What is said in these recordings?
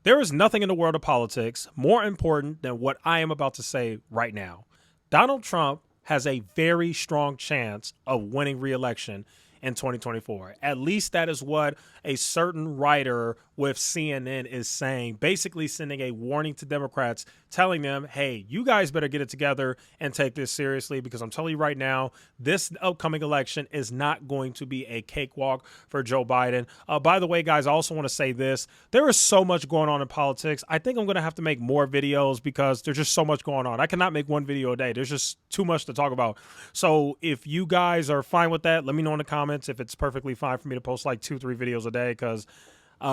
There is nothing in the world of politics more important than what I am about to say right now. Donald Trump has a very strong chance of winning re-election in 2024. At least that is what a certain writer with CNN is saying, basically sending a warning to Democrats, telling them, hey, you guys better get it together and take this seriously, because I'm telling you right now, this upcoming election is not going to be a cakewalk for Joe Biden. By the way, guys, I also want to say this. There is so much going on in politics. I think I'm going to have to make more videos because there's just so much going on. I cannot make one video a day. There's just too much to talk about. So if you guys are fine with that, let me know in the comments if it's perfectly fine for me to post like 2-3 videos a day, because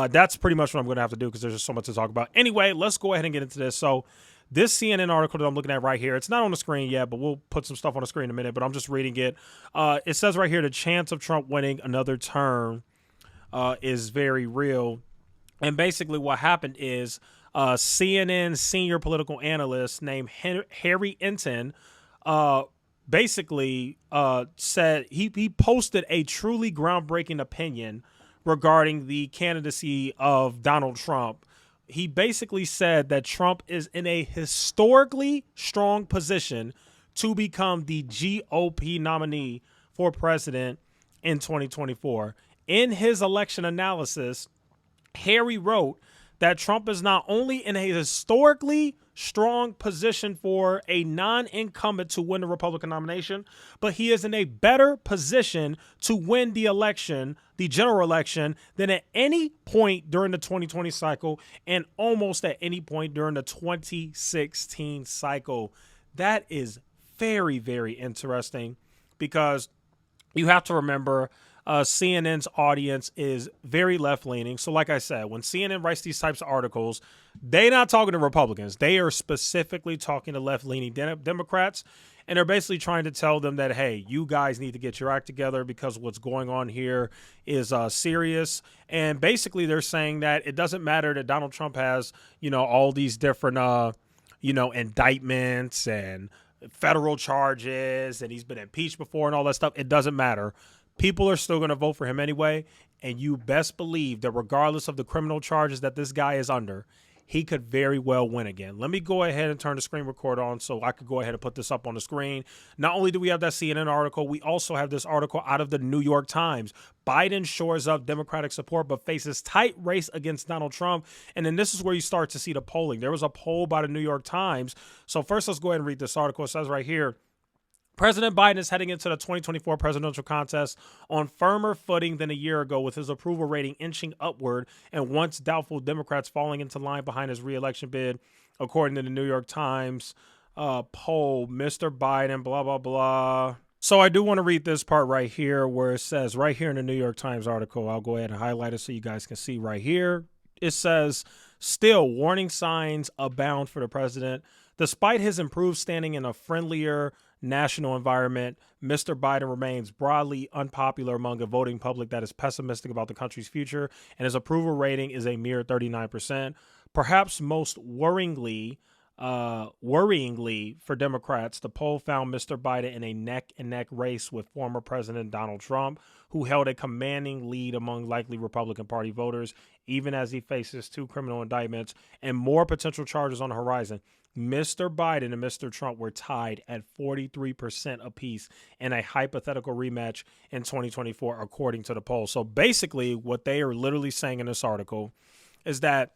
that's pretty much what I'm going to have to do, because there's just so much to talk about. Anyway, let's go ahead and get into this. So this CNN article that I'm looking at right here, it's not on the screen yet, but we'll put some stuff on the screen in a minute, but I'm just reading it. It says right here, the chance of Trump winning another term is very real. And basically what happened is CNN senior political analyst named Harry Enton basically said he posted a truly groundbreaking opinion regarding the candidacy of Donald Trump. He basically said that Trump is in a historically strong position to become the GOP nominee for president in 2024. In his election analysis, Harry wrote that Trump is not only in a historically strong position for a non-incumbent to win the Republican nomination, but he is in a better position to win the election, the general election, than at any point during the 2020 cycle and almost at any point during the 2016 cycle. That is very, very interesting, because you have to remember CNN's audience is very left-leaning. So like I said, when CNN writes these types of articles, they're not talking to Republicans. They are specifically talking to left-leaning Democrats, and they're basically trying to tell them that, hey, you guys need to get your act together because what's going on here is serious. And basically they're saying that it doesn't matter that Donald Trump has, all these different, indictments and federal charges, and he's been impeached before and all that stuff. It doesn't matter. People are still going to vote for him anyway, and you best believe that regardless of the criminal charges that this guy is under, he could very well win again. Let me go ahead and turn the screen recorder on so I could go ahead and put this up on the screen. Not only do we have that CNN article, we also have this article out of the New York Times. Biden shores up Democratic support but faces tight race against Donald Trump. And then this is where you start to see the polling. There was a poll by the New York Times. So first, let's go ahead and read this article. It says right here, President Biden is heading into the 2024 presidential contest on firmer footing than a year ago, with his approval rating inching upward and once doubtful Democrats falling into line behind his re-election bid, according to the New York Times poll. Mr. Biden, blah, blah, blah. So I do want to read this part right here where it says right here in the New York Times article, I'll go ahead and highlight it so you guys can see right here. It says, still, warning signs abound for the president. Despite his improved standing in a friendlier national environment, Mr. Biden remains broadly unpopular among a voting public that is pessimistic about the country's future, and his approval rating is a mere 39%. Perhaps most worryingly for Democrats, the poll found Mr. Biden in a neck-and-neck race with former President Donald Trump, who held a commanding lead among likely Republican Party voters, even as he faces 2 criminal indictments and more potential charges on the horizon. Mr. Biden and Mr. Trump were tied at 43% apiece in a hypothetical rematch in 2024, according to the poll. So basically, what they are literally saying in this article is that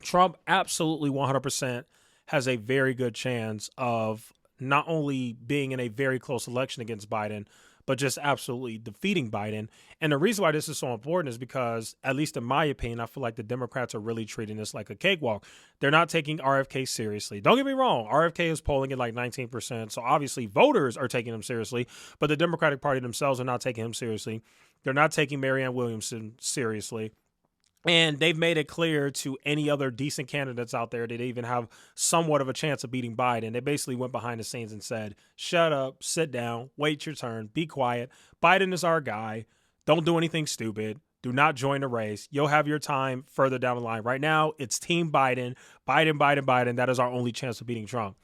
Trump absolutely 100% has a very good chance of not only being in a very close election against Biden, but just absolutely defeating Biden. And the reason why this is so important is because, at least in my opinion, I feel like the Democrats are really treating this like a cakewalk. They're not taking RFK seriously. Don't get me wrong. RFK is polling at like 19%. So obviously voters are taking him seriously, but the Democratic Party themselves are not taking him seriously. They're not taking Marianne Williamson seriously. And they've made it clear to any other decent candidates out there that they even have somewhat of a chance of beating Biden. They basically went behind the scenes and said, shut up, sit down, wait your turn, be quiet. Biden is our guy. Don't do anything stupid. Do not join the race. You'll have your time further down the line. Right now, it's Team Biden, Biden, Biden, Biden. That is our only chance of beating Trump.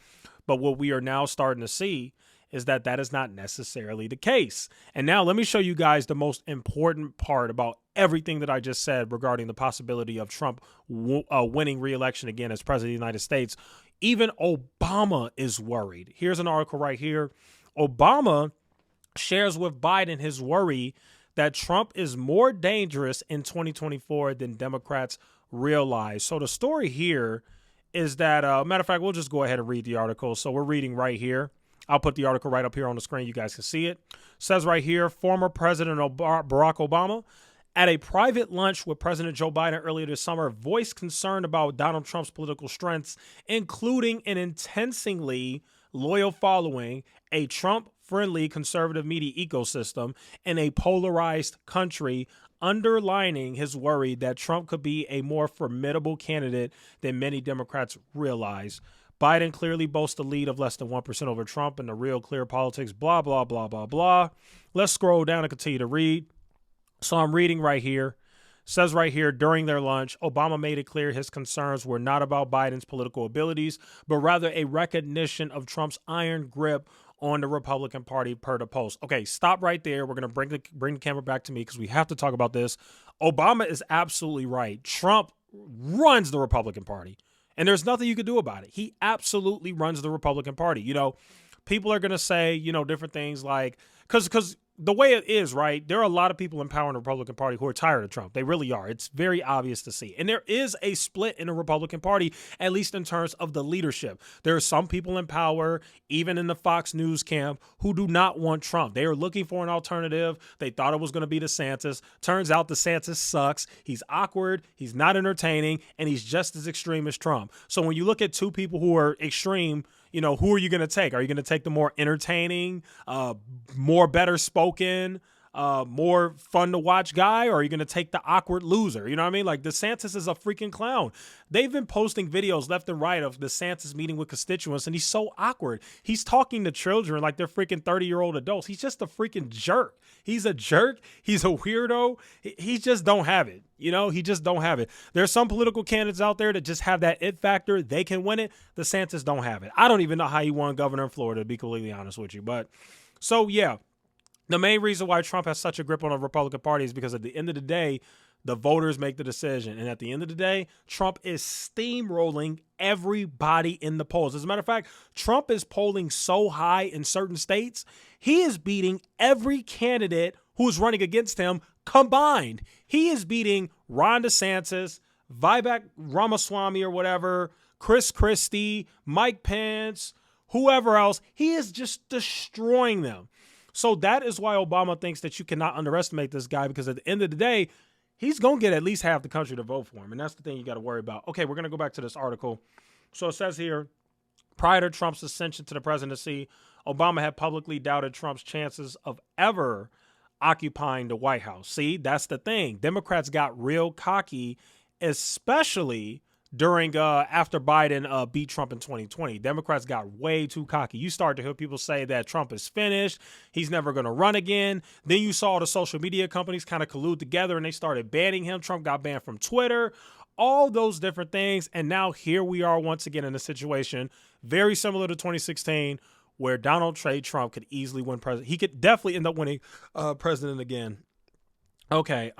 But what we are now starting to see is that that is not necessarily the case. And now let me show you guys the most important part about everything that I just said regarding the possibility of Trump winning re-election again as president of the United States. Even Obama is worried. Here's an article right here. Obama shares with Biden his worry that Trump is more dangerous in 2024 than Democrats realize. So the story here is that, matter of fact, we'll just go ahead and read the article. So we're reading right here. I'll put the article right up here on the screen. You guys can see it. It says right here, former President Barack Obama at a private lunch with President Joe Biden earlier this summer voiced concern about Donald Trump's political strengths, including an intensely loyal following, a Trump-friendly conservative media ecosystem, and a polarized country, underlining his worry that Trump could be a more formidable candidate than many Democrats realize. Biden clearly boasts a lead of less than 1% over Trump in the Real Clear Politics, blah, blah, blah, blah, blah. Let's scroll down and continue to read. So I'm reading right here. It says right here, during their lunch, Obama made it clear his concerns were not about Biden's political abilities, but rather a recognition of Trump's iron grip on the Republican Party, per the Post. Okay, stop right there. We're going to bring the camera back to me because we have to talk about this. Obama is absolutely right. Trump runs the Republican Party, and there's nothing you can do about it. He absolutely runs the Republican Party. You know, people are going to say, you know, different things like, because the way it is, right, there are a lot of people in power in the Republican Party who are tired of Trump. They really are. It's very obvious to see. And there is a split in the Republican Party, at least in terms of the leadership. There are some people in power, even in the Fox News camp, who do not want Trump. They are looking for an alternative. They thought it was going to be DeSantis. Turns out DeSantis sucks. He's awkward. He's not entertaining. And he's just as extreme as Trump. So when you look at two people who are extreme, you know, who are you going to take? Are you going to take the more entertaining, more better spoken, more fun to watch guy, or are you going to take the awkward loser? You know what I mean? Like, DeSantis is a freaking clown. They've been posting videos left and right of DeSantis meeting with constituents, and he's so awkward. He's talking to children like they're freaking 30-year-old adults. He's just a freaking jerk. He's a jerk. He's a weirdo. He just don't have it. You know, he just don't have it. There's some political candidates out there that just have that it factor. They can win it. DeSantis don't have it. I don't even know how he won governor in Florida, to be completely honest with you. But so, yeah, the main reason why Trump has such a grip on the Republican Party is because at the end of the day, the voters make the decision. And at the end of the day, Trump is steamrolling everybody in the polls. As a matter of fact, Trump is polling so high in certain states, he is beating every candidate who's running against him combined. He is beating Ron DeSantis, Vivek Ramaswamy or whatever, Chris Christie, Mike Pence, whoever else. He is just destroying them. So that is why Obama thinks that you cannot underestimate this guy, because at the end of the day, he's going to get at least half the country to vote for him. And that's the thing you got to worry about. Okay, we're going to go back to this article. So it says here, prior to Trump's ascension to the presidency, Obama had publicly doubted Trump's chances of ever occupying the White House. See, that's the thing. Democrats got real cocky, especially during after Biden beat Trump in 2020. Democrats got way too cocky. You start to hear people say that Trump is finished. He's never going to run again. Then you saw the social media companies kind of collude together and they started banning him. Trump got banned from Twitter, all those different things. And now here we are once again in a situation very similar to 2016, where Donald J. Trump could easily win president. He could definitely end up winning president again. Okay.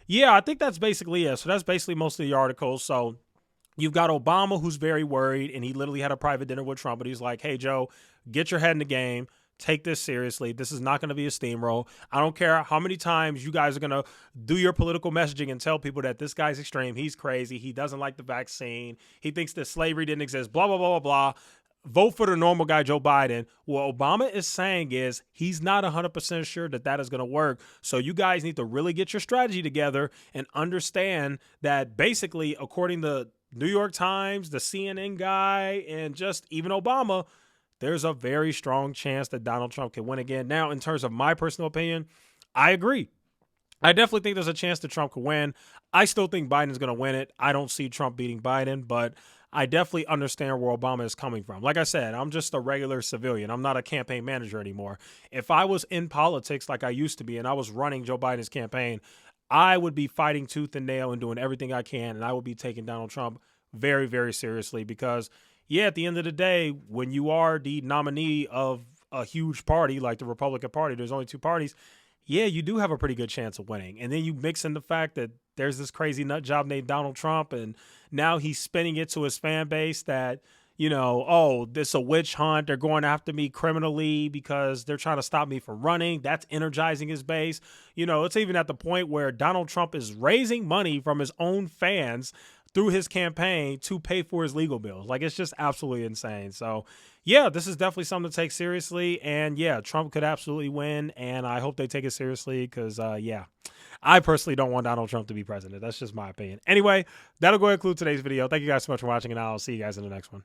Yeah, I think that's basically it. So that's basically most of the articles. So you've got Obama, who's very worried, and he literally had a private dinner with Trump, but he's like, hey, Joe, get your head in the game. Take this seriously. This is not going to be a steamroll. I don't care how many times you guys are going to do your political messaging and tell people that this guy's extreme. He's crazy. He doesn't like the vaccine. He thinks that slavery didn't exist, blah, blah, blah, blah, blah. Vote for the normal guy, Joe Biden. What Obama is saying is he's not 100% sure that that is going to work. So you guys need to really get your strategy together and understand that basically, according to New York Times, the CNN guy, and just even Obama, there's a very strong chance that Donald Trump can win again. Now, in terms of my personal opinion, I agree. I definitely think there's a chance that Trump could win. I still think Biden's going to win it. I don't see Trump beating Biden, but I definitely understand where Obama is coming from. Like I said, I'm just a regular civilian. I'm not a campaign manager anymore. If I was in politics like I used to be and I was running Joe Biden's campaign, I would be fighting tooth and nail and doing everything I can, and I would be taking Donald Trump very, very seriously because, yeah, at the end of the day, when you are the nominee of a huge party like the Republican Party, there's only two parties, yeah, you do have a pretty good chance of winning. And then you mix in the fact that there's this crazy nut job named Donald Trump, and now he's spinning it to his fan base that, oh, this a witch hunt. They're going after me criminally because they're trying to stop me from running. That's energizing his base. It's even at the point where Donald Trump is raising money from his own fans through his campaign to pay for his legal bills. Like, it's just absolutely insane. So, yeah, this is definitely something to take seriously. And, yeah, Trump could absolutely win. And I hope they take it seriously because, yeah, I personally don't want Donald Trump to be president. That's just my opinion. Anyway, that'll go ahead and conclude today's video. Thank you guys so much for watching, and I'll see you guys in the next one.